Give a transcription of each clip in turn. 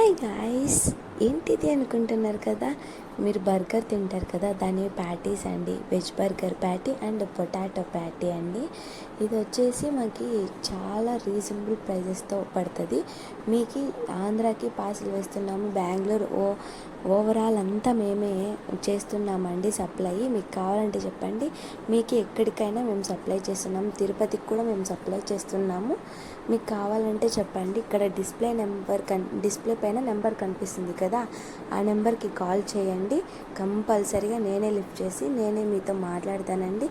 Hi guys, ఏంటిది అనుకుంటున్నారు కదా. మీరు బర్గర్ తింటారు కదా, దాని ప్యాటీస్ అండి. Veg burger patty and potato patty అండి. ఇది వచ్చేసి మాకు చాలా రీజనబుల్ ప్రైజెస్తో పడుతుంది. మీకు ఆంధ్రాకి పార్సల్ వేస్తున్నాము. బెంగళూరు ఓవరాల్ అంతా మేమే చేస్తున్నామండి సప్లై. మీకు కావాలంటే చెప్పండి, మీకు ఎక్కడికైనా మేము సప్లై చేస్తున్నాము. తిరుపతికి కూడా మేము సప్లై చేస్తున్నాము. మీకు కావాలంటే చెప్పండి. ఇక్కడ డిస్ప్లే పైన నెంబర్ కనిపిస్తుంది కదా, ఆ నెంబర్కి కాల్ చేయండి. కంపల్సరీగా నేనే లిఫ్ట్ చేసి నేనే మీతో మాట్లాడతానండి,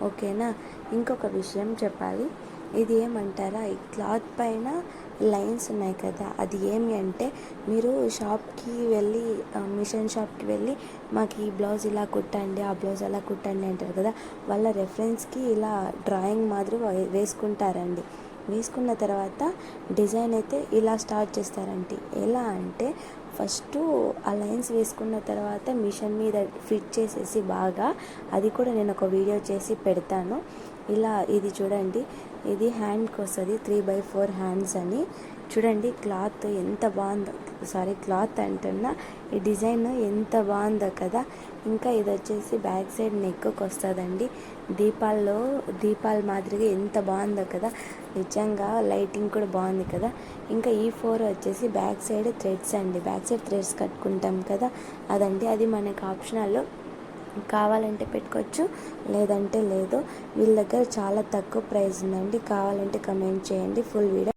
ఓకేనా. ఇంకొక విషయం చెప్పాలి. ఇది ఏమంటారా, ఈ క్లాత్ పైన లైన్స్ ఉన్నాయి కదా, అది ఏమి అంటే మీరు షాప్కి వెళ్ళి మిషన్ షాప్కి వెళ్ళి మాకు ఈ బ్లౌజ్ ఇలా కుట్టండి, ఆ బ్లౌజ్ అలా కుట్టండి అంటారు కదా, వాళ్ళ రెఫరెన్స్కి ఇలా డ్రాయింగ్ మాదిరి వేసుకుంటారండి. వేసుకున్న తర్వాత డిజైన్ అయితే ఇలా స్టార్ట్ చేస్తారండి. ఎలా అంటే ఫస్ట్ ఆ లైన్స్ వేసుకున్న తర్వాత మిషన్ మీద ఫిట్ చేసేసి బాగా, అది కూడా నేను ఒక వీడియో చేసి పెడతాను. ఇలా ఇది చూడండి, ఇది హ్యాండ్కి వస్తుంది 3x4 హ్యాండ్స్ అని. చూడండి క్లాత్ ఎంత బాగుందో, క్లాత్ అంటున్నా, ఈ డిజైన్ ఎంత బాగుందో కదా. ఇంకా ఇది వచ్చేసి బ్యాక్ సైడ్ నెక్కి వస్తుందండి. దీపాల మాదిరిగా ఎంత బాగుందో కదా, నిజంగా లైటింగ్ కూడా బాగుంది కదా. ఇంకా ఈ 4 వచ్చేసి బ్యాక్ సైడ్ థ్రెడ్స్ అండి. బ్యాక్ సైడ్ థ్రెడ్స్ కట్టుకుంటాం కదా, అదండి. అది మనకు ఆప్షనల్, కావాలంటే పెట్టుకోవచ్చు, లేదంటే లేదు. వీళ్ళ దగ్గర చాలా తక్కువ ప్రైస్ ఉందండి. కావాలంటే కమెంట్ చేయండి. Full video